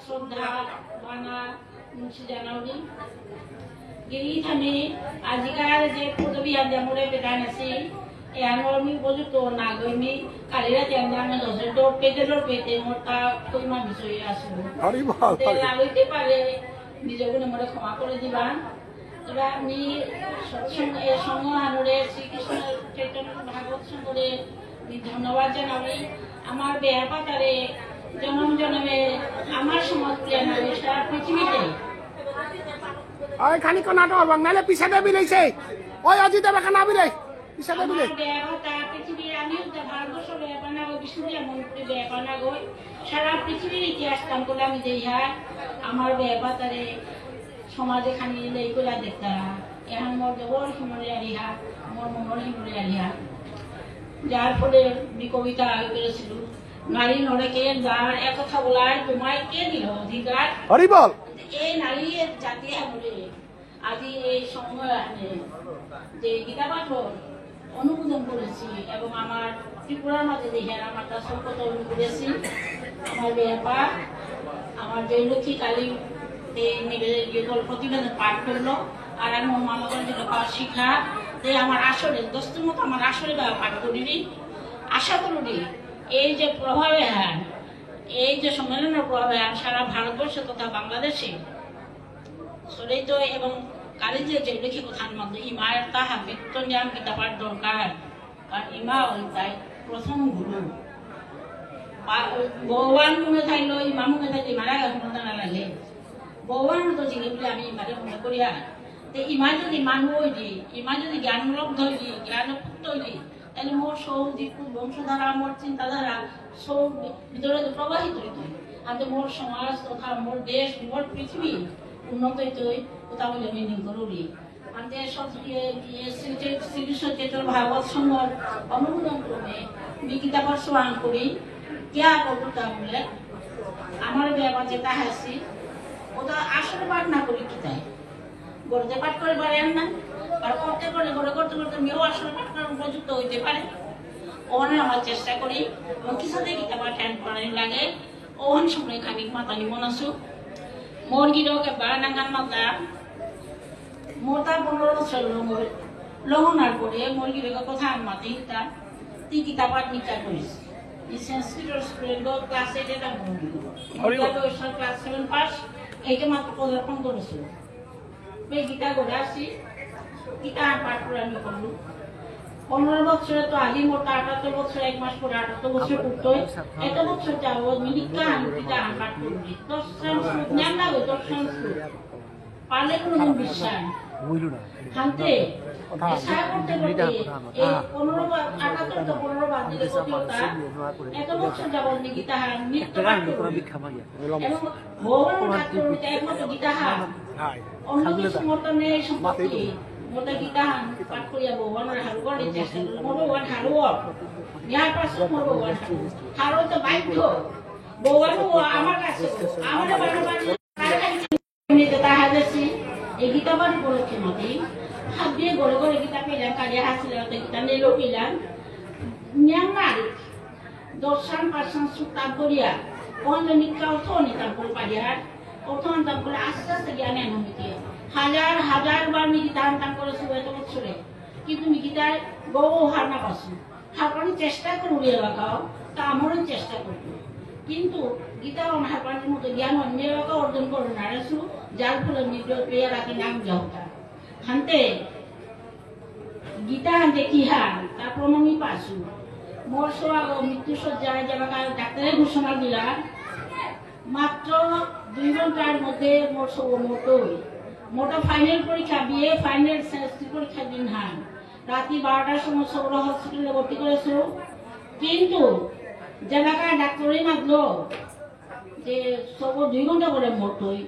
শ্রদ্ধা বানা জানাওনি গিরিখানে আজিকার যে পদবী আঞ্জামরে বেদান আছে আমি উপযুক্ত না গইমি কালিরা আমি দশের পেতে মোটা পরিমাণ বিষয়ে আসবো লাগতে পারে নিজকে মনে ক্ষমা করে দিবা। তবে আমি সঙ্গ আনুরে শ্রীকৃষ্ণ চৈতন্য ভাগবত সঙ্গে ধন্যবাদ জানাবি। আমার বেয়া পাতারে জনম জনমে আমার সমাজ প্রিয় নারী সারা পৃথিবীতে ওই খানি নাটক বাংলালে পিছে দেবি লইছে ওই অজিত দেবে না বিলে পিছে দেবি লই পৃথিবীর আমি ভারতবর্ষ ব্যাপানা বিষ্ণুরিয়া মন্ত্রী ব্যাপানা গই সারা পৃথিবীর ইতিহাস কাম করে আমি দেইহা আমার ব্যাপারে সমাজে খানি লই কইলা দেখতা এখন মোর দেবর হিমরে আরিহা মোর মনের হিমরে আরিহা যার ফলে কবিতা আগে করেছিল নারী নরকে যার এক কথা বলার তোমায় কে দিল অধিকার হরি বল। এই নারীর জাতি আমলে আজি এই সময় যে গীতা পাঠর অনুমোদন করেছি এবং আমার ত্রিপুরার মাঝে দেখে আমার তা সম্পদ করেছি। আমার ব্যাপা আমার জয়লক্ষ্মী কালী প্রতিবেদন পাঠ করলো আর আমি মামাগঞ্জ শিখা আমার আসরে দোস্তের মতো আমার আসরে পাঠ করিনি। আশা করি এই যে প্রভাবে হ্যাঁ এই যে সম্মেলনের প্রভাবে সারা ভারতবর্ষে তথা বাংলাদেশে সরিত এবং কালী যে জয়লক্ষ্মী কথার মধ্যে ইমায়ের তাহা বেতন জান কিতাবার দরকার কারণ ইমা তাই প্রথম গুরু ভগবান মনে থাকলো ইমামুকে থাকলে মারা গেল না লাগে ভগবান তো জিগে বলে আমি ইমারে মনে করি আর ইমান যদি মানুষ হইলি ইমান যদি জ্ঞানলব্ধ হইলি জ্ঞানপুত্র হইলি তাহলে মোর সৌ দীপু বংশধারা মোর চিন্তাধারা সৌ ভিতরে প্রবাহিত হইত আর মোর সমাজ তথা মোর দেশ মোর পৃথিবী উন্নত হইত কোথাও বলে মিনিং করুলি আমাদের শ্রীকৃষ্ণ চৈতন্য ভাগবত সংঘর অনুমোদন ক্রমে গীতা পাঠ শ্রবণ করি কেয়া করতা বলে আমার ব্যাপার যেটা হাসি ওটা আসলে পাঠ না করি কিতায় গড়তে পাঠ করে পারেন না আর করতে করে গড়ে করতে করতে মেয়েও আসলে পাঠ করার উপযুক্ত হইতে পারে ওখানে আমার চেষ্টা করি এবং কিছুতে গীতা পাঠ হ্যান্ড পানি লাগে ওখান সময় খানিক মাতানি মনাসু মোর গিরোকে বারানাঙ্গান মাতা মোটা 15 বছর লঙ্ঘনার করে মোর গিরোকে কথা মাতে হিতা তি গীতা পাঠ নিকা করিস এই সংস্কৃত স্টুডেন্ট ক্লাস 8 এটা মোর গিরো ক্লাস 7 পাস এইটা মাত্র পদার্পণ করেছিল গীতা করে আসি গীতা পাঠ করে আমি করলু 15 বছরে তো আগে মোটা 78 বছর 1 মাস পরে 78 বছর করতো এত বছর যাবো মিনিকা গীতা পাঠ করবি দর্শন জ্ঞান না গো দর্শন পারলে কোনো বিশ্বাস হাতে সারা করতে করতে এই 15 তো 15 বাদ দিলে কতটা এত বছর যাবো গীতা নিত্য পাঠ করবি এবং ভগবান ঠাকুর একমাত্র গীতা অন্য কিছু মতো নেই সম্পত্তি মোটা গীতা পাঠ করিয়া ভগবানের হারু করে চেষ্টা ভগবান হারু ইয়ার পাশে ভগবান হারু তো বাধ্য ভগবান আমার কাছে আমার বারবার তাহা দেখছি এই গীতা পাঠ উপলক্ষে মতে হাত দিয়ে গড়ে গড়ে গীতা পেলাম কাজে হাসলে গীতা নিলেও পেলাম ন্যাংমার দর্শন পার্সন সুতাপ করিয়া ওখানে নিকা অর্থ নিতাম করে পারিয়ার অর্থ আনতাম করে আস্তে আস্তে জ্ঞানে অনুমিতি হাজার হাজার বার আমি গীতা আনতাম করেছি এত বছরে কিন্তু আমি গীতায় বহু হার না পাচ্ছি হারপানি চেষ্টা করে উড়িয়ে রাখাও তা আমারও চেষ্টা করবো কিন্তু গীতা হারপানির মতো জ্ঞান অন্য অর্জন করে না রেছু যার ফলে নিজ পেয়ে রাখি নাম যাওয়া হানতে গীতা হানতে কি হার তার প্রমাণই পাসু মোর সোয়াগ মৃত্যু সজ্জায় যাবা ডাক্তারের ঘোষণা দিলা মাত্র 2 ঘন্টার মধ্যে মোর সব মোটা ফাইনাল পরীক্ষা বিয়ে ফাইনাল সেমিস্টার পরীক্ষার দিন হান রাতে 12টার সময় সৌর হসপিটালে ভর্তি করেছো কিন্তু জায়গাটা ডাক্তারই মাগলো যে সব 2 ঘন্টা করে মোটই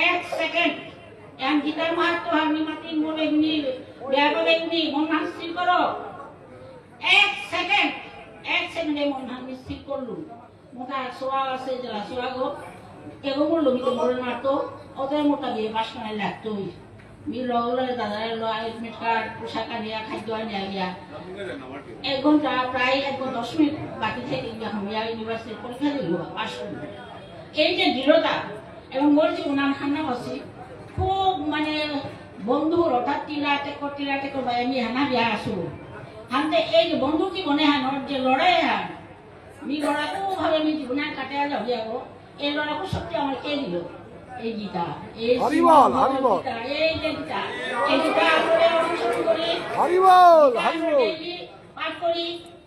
1 সেকেন্ড এম গীতার মাহাত্ম হারনি মাতি মোর এমনি ব্যাপারে এমনি মন স্থির করো 1 সেকেন্ডে মন স্থির করলু মোটা সোয়া আছে যারা সোয়া গো কেউ বললো কি তোমরা মারতো ওদের মোটা দিয়ে পাশ করে লাগতোই মি লগলে দাদার লো অ্যাডমিট কার্ড পোশাক আনিয়া খাদ্য আনিয়া গিয়া 1 ঘন্টা প্রায় 1 ঘন্টা 10 মিনিট বাকি থেকে হামিয়া ইউনিভার্সিটি পরীক্ষা দিল পাশ করল এই যে দৃঢ়তা এবং মোর জীবন হান্না হসি খুব মানে বন্ধু হঠাৎ টিলা টেকর ভাই আমি হানা বিয়া আসু হানতে এই যে বন্ধু জীবনে হানোর যে লড়াই হান মি লড়াকু ভাবে মি জীবনে কাটে যাও যাবো এই লড়াকু সত্যি আমার কে দিল এই গীতা এই হরিবল এই যে গীতা এই গীতা আমরা অনুসরণ করি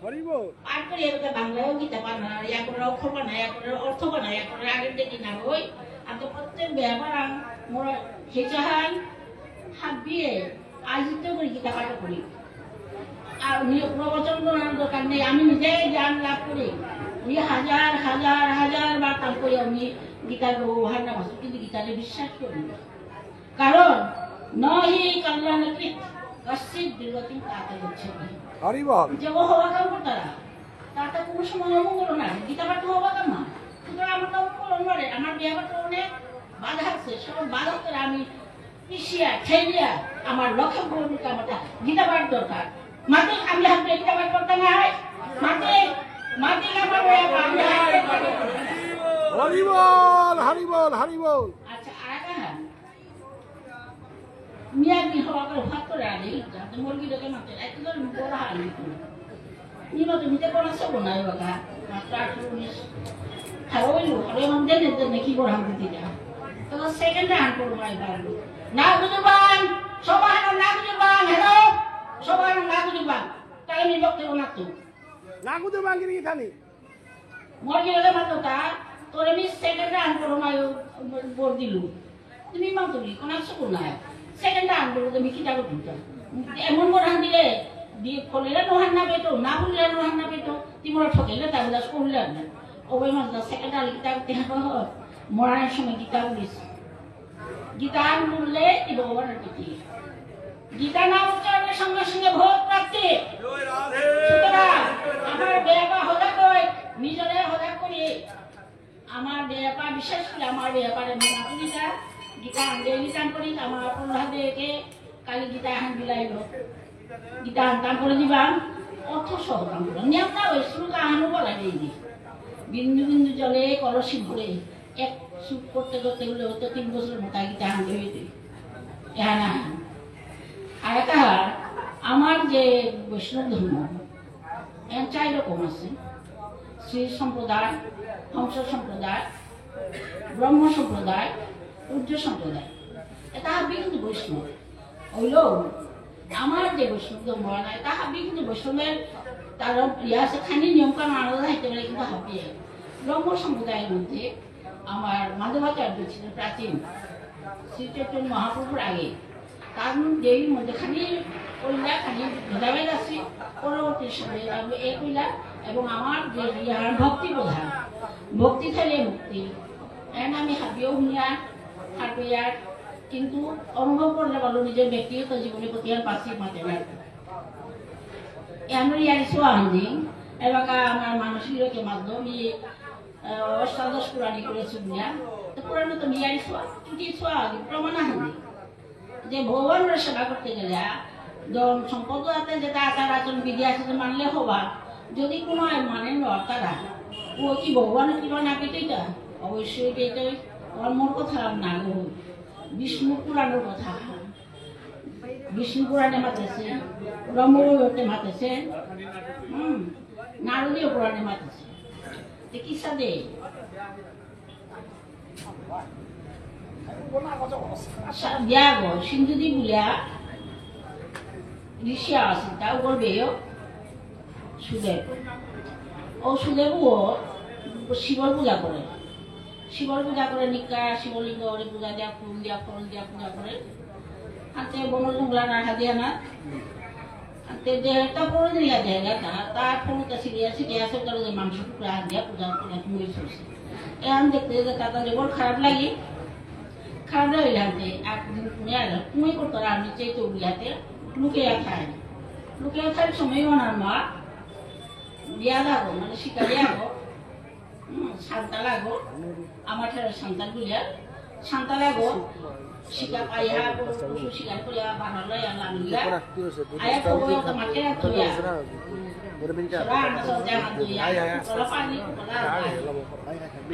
হরিবল পাঠ করি এটা বাংলায় গীতা পাঠ না ইয়া করে অক্ষর বানায় ইয়া করে অর্থ বানায় ইয়া করে আগের দিকে না হই আর তো প্রত্যেক ব্যাপার মোর হেচাহান হাত দিয়ে আয়োজিত করে গীতা পাঠ করি আর প্রবচন করার দরকার নেই আমি নিজেই জ্ঞান লাভ করি হাজার হাজার হাজার বার কাম করি আমি গীতার ব্যবহার না মাসু কিন্তু গীতারে বিশ্বাস করি কারণ নহি কল্যাণকৃত কশ্চিৎ দুর্গতি তাতে হচ্ছে যে ও হওয়া কাম তারা তাতে কোনো সময় অমঙ্গল না গীতা পাঠ হওয়া কাম না সুতরাং আমার তো অমঙ্গল নয় আমার বিয়ে তো অনেক বাধা আছে সব বাধা করে আমি পিছিয়া ঠেলিয়া আমার লক্ষ্য পূরণের কামটা গীতা পাঠ দরকার মাতে আমি হাতে গীতা পাঠ করতে নাই মাতে আমার হরিবল আচ্ছা আরেকটা মিয়া কি হওয়া করে ভাত করে আনি যাতে মুরগি ডকে মাতে একদম বড় হালি নিবা তুমি তে কোন সব নাই বাবা মাত্র 18 হারো মন্দির নেই কি করে হামতে দিলা তো সেকেন্ড হ্যান্ড করব এবার না বুঝবান সবাই না বুঝবান হ্যালো সবাই না বুঝবান তাই নি বক্তব্য না তো নাগুদের বাঙ্গির কি থানি মই গিয়ে মাত্র তা তোর আমি সেকেন্ড রান করো না বোর দিলু তুমি মাত্র কোন চকু নাই সেকেন্ড রান করো তুমি কিতা করতো এমন মোর হান দিলে দিয়ে ফলিলে নোহান না পেটো না বললে নোহান না পেটো তুমি মোরা ঠকাইলে তাই বলে করলে না ওই মাত্র সেকেন্ড রান কিতা করতে হয় মরার সময় গীতা বলিস গীতা বললে এই ভগবানের প্রতি গীতা না উচ্চারণের সঙ্গে সঙ্গে ভোগ প্রাপ্তি সুতরাং আমার বেয়াপা হদা কই নিজরে হদা করি আমার বেয়াপা বিশেষ করে আমার বেয়াপারে মেনাপুরিটা গীতা আন্দোলন কাম করি আমার প্রহ্লাদকে কালি গীতা হান বিলাইল গীতা কাম করে দিবা অর্থ সহ কাম করো নিয়ম না ওই শুরু কাহানো বলা দিই বিন্দু বিন্দু জলে কলসি ভরে এক সুখ করতে করতে হলে হতো 3 বছরের মোটা গীতা হান হইতে এহানা আর একটা আমার যে বৈষ্ণব ধর্ম এর 4 রকম আছে শ্রী সম্প্রদায় হংস সম্প্রদায় ব্রহ্ম সম্প্রদায় রুদ্র সম্প্রদায় এটা কিন্তু বৈষ্ণব হইল আমার যে বৈষ্ণব ধর্ম নাই তাহা কিন্তু বৈষ্ণবের তার আছে খানি নিয়ম কানুন আলাদা হইতে পারে কিন্তু হবে ব্রহ্ম সম্প্রদায়ের মধ্যে আমার মাধবাচার্য ছিলেন প্রাচীন শ্রী চৈতন্য মহাপ্রভুর আগে তার দেবীর মধ্যে খানি কইলা খানি ভেদাভেদ আছে পরবর্তী সময়ে এই কইলা এবং আমার যে ভক্তি প্রধান ভক্তি থাকলে মুক্তি এন আমি হাবিও শুনিয়া হারবেয়ার কিন্তু অনুভব করলে বলো নিজের ব্যক্তিগত জীবনে প্রতি আর পাশে মাতে না এমন ইয়ার সোয়া হান্দি এলাকা আমার মানসিক মাধ্যমে অষ্টাদশ পুরাণী করেছি বুঝিয়া তো পুরানো তো ইয়ার সোয়া চুটি সোয়া প্রমাণ হান্দি যে ভগবানের সেবা করতে গেলে ধন সম্পদ আছে যেটা আচার আচরণ বিধি আছে যে মানলে হবা যদি কোনো মানে তারা ও কি ভগবানের কৃপা না পেতেই তা অবশ্যই পেতেই আমার মোর কথা না গো বিষ্ণু পুরাণের কথা বিষ্ণু পুরাণে মাতেছে ব্রহ্মতে মাতেছে নারদীয় পুরাণে মাতেছে কি সাদে বিয়া গো সিন্ধুদি বুলিয়া ঋষিয়া আছে তাও করবে সুদেব ও সুদেবও শিবর পূজা করে শিবর পূজা করে নিকা শিবলিঙ্গ পূজা দেওয়া ফুল দেওয়া ফল দেওয়া পূজা করে হাতে বন জঙ্গলা রাখা দিয়া না হাতে দেহটা করে দিয়া জায়গা তার ফলটা সিরিয়া সব যে মাংস টুকরা হাত দিয়া পূজা করে মুই চলছে এখন দেখতে যে তাতা যে বড় খারাপ লাগে খারাপ লাগলে হাতে একদিন পুনে আর তুমি করতো আর নিচে তো উড়িয়াতে লুকিয়ে খায় সময় ওনার মা বিয়া লাগো মানে শিকারি আগো সান্তা লাগো আমার সন্তান গুলিয়া সান্তা লাগো শিকা পাইয়া পশু শিকার করিয়া বানালো আনলা আয়া কবই তো মাঠে রাখিয়া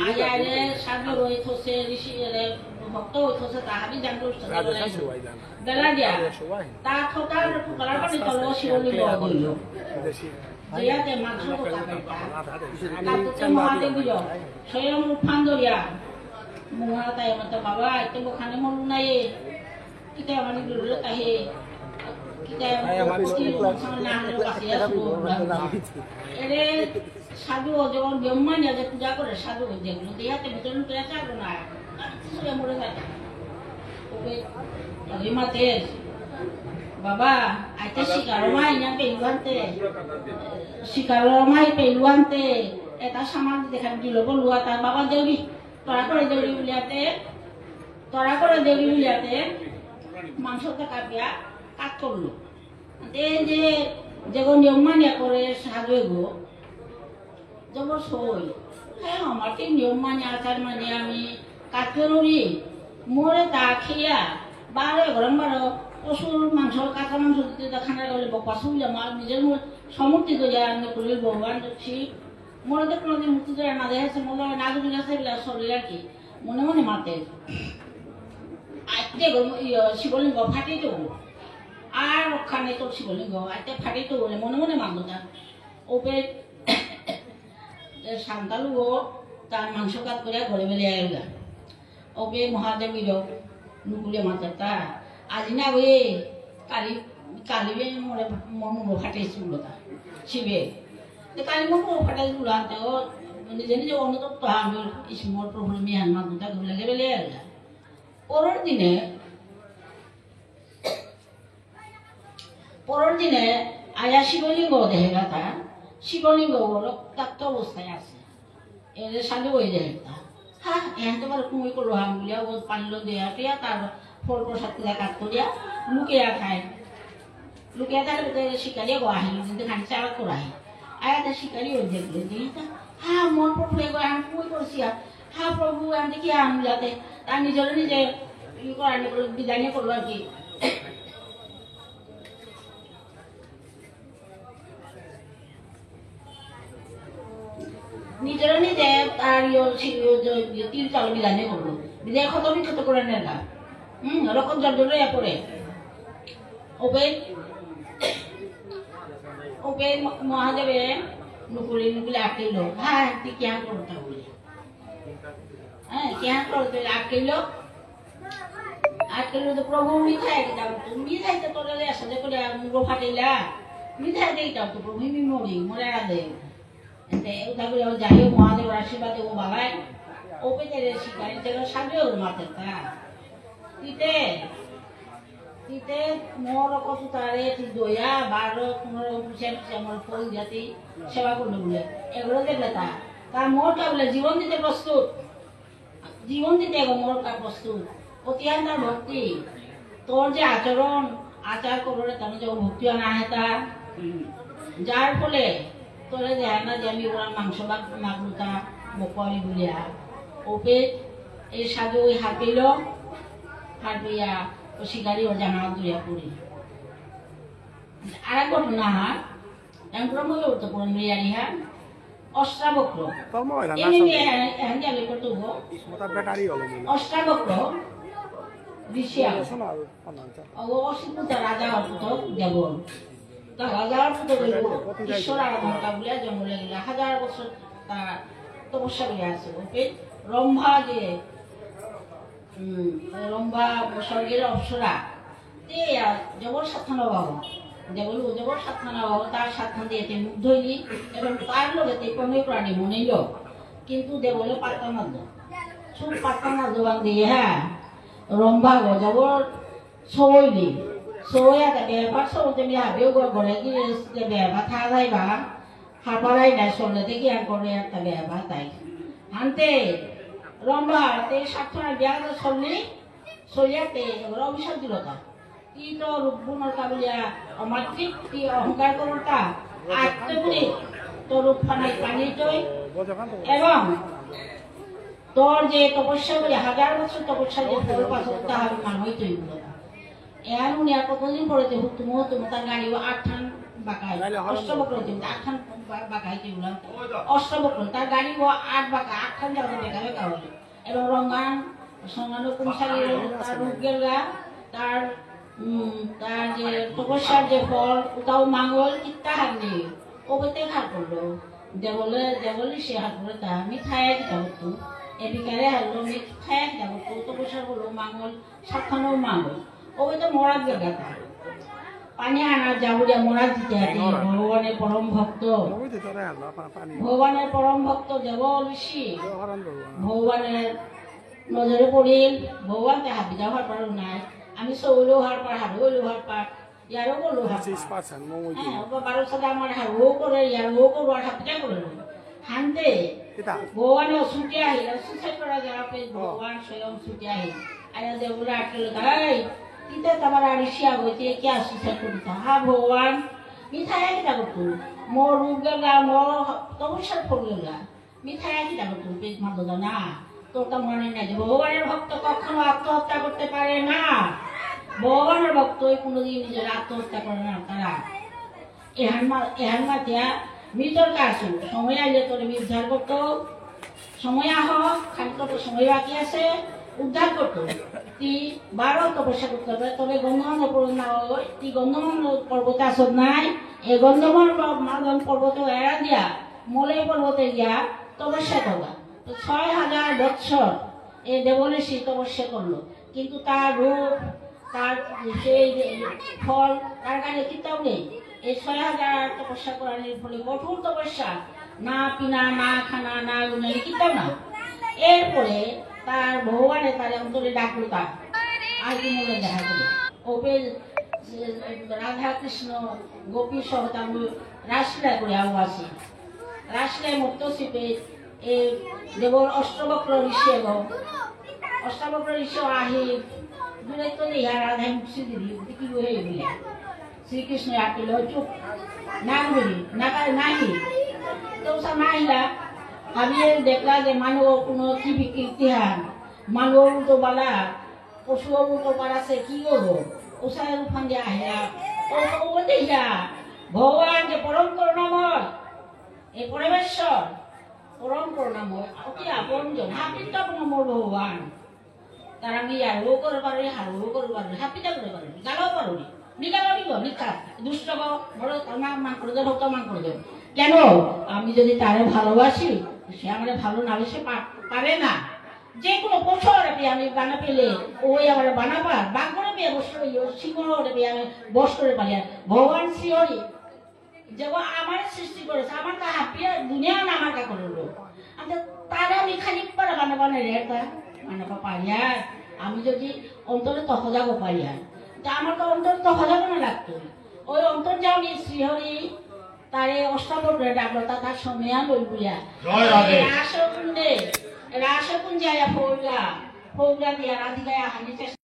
আয়া রে সাধু রই থসে ঋষি রে ভক্ত হইছে তাহাবি জানতো বেলা দিয়া তা ঠোকার কলার পানি তলো শিবলিঙ্গ হইল জিয়াতে মাংস কথা তাতে মহাদেব দিল স্বয়ং রূপান দরিয়া মুহা তাই মতো বাবা এতে বখানে মন নাই কিতা মানে দূর তাহে কিতা না কাছে আসবো এরে সাধু যখন ব্রহ্মাণ্য যে পূজা করে সাধু যেগুলো দেহাতে ভিতরে লুকিয়ে আছে না শুয়ে মরে যায় ওকে মাতে বাবা আইতে শিকারমাই না পেলুয়ানতে শিকারমাই পেলুয়ানতে এটা সামান দেখা দিল বলুয়া তার বাবা দেউরি তোরা করে দেউরি বুলিয়াতে মাংসটা কাটিয়া কাট করলো এই যে যেগুলো নিয়ম মানিয়া করে সাজে গো যেমন সই হ্যাঁ আমার ঠিক নিয়ম মানে আচার মানে আমি কাটতে রুড়ি মোরে তা খেয়া 12 পশুর মাংস কাঁচা মাংস দিতে খানা গেলে বকবাসু আমার নিজের সমর্থিত যায় আমি করলে ভগবান শিব মনে তো কোনোদিন মুক্তি ধরে না দেখেছে মনে হয় না দুটো গাছে শরীর আর কি মনে মনে মাতে আজকে শিবলিঙ্গ ফাটিয়ে দেবো আর রক্ষা নেই তোর শিবলিঙ্গ আজকে ফাটিয়ে দেবো বলে মনে মনে মানলো না ওপে সান্তালু তার মাংস কাট করে ঘরে বেলে আইলা ওপে মহাদেবীর নুকুলে মাতাটা আজি না ওই কালি মনে মন ফাটাইছিল তা শিবে কালি মন ফাটাইছিল আনতে ও নিজে নিজে অনুতপ্ত আমি ইসমর প্রভু মিহান মাগুতা ঘুরে লাগে বেলে আলা পরের দিনে আয়া শিবলিঙ্গ দেখে গাতা শিবলিঙ্গ রক্তাক্ত অবস্থায় আছে এর সাথে ওই দেখতা হ্যাঁ এখন তো কুমির করলো হাম গুলিয়া ও পানিলো দেয়া টিয়া তার ফল প্রসাদ করে কাট করিয়া লুকিয়া খায় লুকিয়া থাকলে শিকারিয়া গো আহিল কিন্তু খানি চাওয়া করাই আয়াতে শিকারি ওই দেখলে দিতা হ্যাঁ মন প্রভু এগো আমি কুমির করছি হ্যাঁ প্রভু আমি দেখি আমলাতে তার নিজের নিজে ই করানি করলো বিদায় করলো আর কি নিজের নিজে তার তিন চাল বিধানে করলো বিদায় ক্ষত বিক্ষত করে নেলা রকম জর্জর লইয়া পড়ে ওপে মহাদেবে নুকুলি নুকুলি আটকেল হ্যাঁ তুই কেন করতা বলে হ্যাঁ কেন করতে আটকেল তো প্রভু মিঠাই দিতাম মিঠাই তো তোরে আসলে করে মুখ ফাটিলা মিঠাই দিতাম তো প্রভু মরে আদে ওটাগুলো যাই হোক মহাদেবের আশীর্বাদে ও বাবাই ও পেতে শিকারি থেকে সাজে ওর মাথার তা তিতে মোর কত তারে তুই দয়া 12-15 আমার ফল জাতি সেবা করলো বলে এগুলো দেখলে তার মোরটা বলে জীবন দিতে প্রস্তুত জীবন দিতে মোর কার প্রস্তুত অতিয়ান তার ভক্তি তোর যে আচার করলে তার যে ভক্তি আনা হেতা যার ফলে তোরে দেয় না যে আমি ওরা মাংস মাগলুতা বকরি বলিয়া ওপে এই সাজু ওই হাঁপিল হাঁপিয়া ও শিকারি ও জানা দুইয়া পড়ি আর এক ঘটনা এখন ব্রহ্মকে উঠতে পড়েন বিয়ারি হ্যাঁ অষ্টাবক্র অষ্টাবক্র ঋষি অসিপুতা রাজা অর্থ দেবন হাজার ঈশ্বর আরাধনা বলিয়া জঙ্গলে গেলে 1000 বছর তার তপস্যা করে আছে ওকে রম্ভা যে রম্ভা স্বর্গের অপ্সরা জবর সাতখানা বাবু জবর সাতখানা বাবু তার সাতখান দিয়ে মুগ্ধ হইলি এবং তার লোকে কোনো প্রাণী মনেইল কিন্তু দেবলে পাত্তা না খুব পাত্তা না জবান দিয়ে হ্যাঁ রম্ভা গো জবর সইলি soya ta be pa so te mi ha be go go le ki te be ba tha dai ba ha pa dai na so le te ki an ko re ta be ba tai ante romba te sathana bya da solli soya te ro bisal dilota ti to rubbunar ka bolia amatrik ti অহংকার করতা আত্মগুণী তো রূপখানাই পানি টই এবং তোর যে তপস্যা করে 1000 বছর তপস্যা যে ফল পাস তাহার মানুষ তৈরি হলো এর উনি আর কতদিন পরে যে হুতুম তার গাড়ি 8 বাঁকায় অষ্টবক্র দিন 8 বাঁকায় দিলাম অষ্টবক্র তার গাড়ি 8 বাঁকা 8 জায়গা দেখাবে কারণ এবং রঙ্গান সঙ্গানো কুমসারি তার রূপ গেলগা তার যে তপস্যার যে ফল ওটাও মাঙ্গল ইত্তা হাগনি ওবেতে হার করলো দেবলে সে হার করে তা আমি খাইয়া দিতে হতো এদিকারে হারলো আমি খাইয়া দিতে হতো তপস্যার হলো মাঙ্গল সাতখানো মাঙ্গল ওই তো মরাদ গেগা পানি আনা যাবুলিয়া মরাদ দিতে ভগবানের পরম ভক্ত দেব ঋষি ভগবানের নজরে পড়িল ভগবান তে হাবি যাওয়ার পার নাই আমি সৌলো হার পার হারো হার পার ইয়ারও করলো হ্যাঁ 12 সাদা আমার হারও করে ইয়ারও করবো আর হাতটা করে হানতে ভগবানের ছুটি আহিল সুসাইড করা যাওয়া ভগবান স্বয়ং ছুটি আহিল আয়া দেবরা আটকে তাই তিতে তোমার আরিশিয়া গইতে কি সুসাইড করিতা হা ভগবান মিঠাই কিটা করতো মোর রূপ গেলা মোর তপস্যার ফল গেলা মিঠাই কিটা করতো পেট মাদো না তোর তো মনে নাই ভগবানের ভক্ত কখনো আত্মহত্যা করতে পারে না ভগবানের ভক্ত কোনোদিন নিজের আত্মহত্যা করে না তারা এহান মাতিয়া মৃতর কাছে সময় আইলে তোর উদ্ধার করতো সময় আহ খালি কত সময় বাকি আছে উদ্ধার করতো তুই 12 তপস্যা করতে হবে তবে গন্ধমান না হয় তুই গন্ধমান পর্বতে আসত নাই এই গন্ধমান পর্বতে এড়া দিয়া মলে পর্বতে গিয়া তপস্যা করবা 6000 বৎসর এই দেবলে সে তপস্যা করলো কিন্তু তার রূপ তার সেই ফল তার কাছে কিতাব নেই। এই ৬,০০০ তপস্যা করার ফলে কঠোর তপস্যা, না পিনা না খানা না গুনে কিতাব না। এরপরে তার ভগবানে তার অন্তরে ডাকলো তার আর কি মনে দেখা করে ওপেল রাধা কৃষ্ণ গোপী সহ তার রাসলীলা করে আবাসী রাসলীলায় মুক্ত শিপে এই দেবর অষ্টবক্র ঋষি অষ্টাবক্র ঋষি আহি দূরে তো ইহা রাধাই মুক্তি দিদি কি হয়ে গেলে শ্রীকৃষ্ণ আপিল চুপ না বলি না নাহি তো সব নাহিলা আমি দেখলা যে মানব কোনো কি বিকৃতি হান মানব তো বালা পশু তো পারাছে কি করবো ওষার ফান্দে আহিলা ও দেখিলা ভগবান যে পরম করুণাময় এই পরমেশ্বর পরম করুণাময় অতি আপনজন হাপিতা মোর ভগবান তার আমি আরও করে পারি হারও করে পারি হাপিতা করে পারি গালাও পারি নিগাল দিব নিকা দুষ্ট বড় মান করে দেব ভক্ত মান করে দেব কেন আমি যদি তারে ভালোবাসি সে আমার ভালো না বেশি পারে না যে কোনো পশু আমি বানা পেলে ওই আমার বানাবার বাঘ করে পেয়ে বসে সিংহ পেয়ে আমি বস করে পারি ভগবান শ্রী যে আমার সৃষ্টি করেছে আমার তা হাপিয়ে দুনিয়া না আমার কা করলো আমি তারা আমি খালি পারা বানাবা না রে তা বানাবা পারি আর আমি যদি অন্তরে তহজাগো পারি আর তা আমার তো অন্তরে তহজাগো না লাগতো ওই অন্তর যাওনি শ্রীহরি তারে অষ্টাবক্রে ডাকলো তার সময়া লই বুলিয়া রাসকুঞ্জে ফৌলা দিয়া রাধিকায় হানি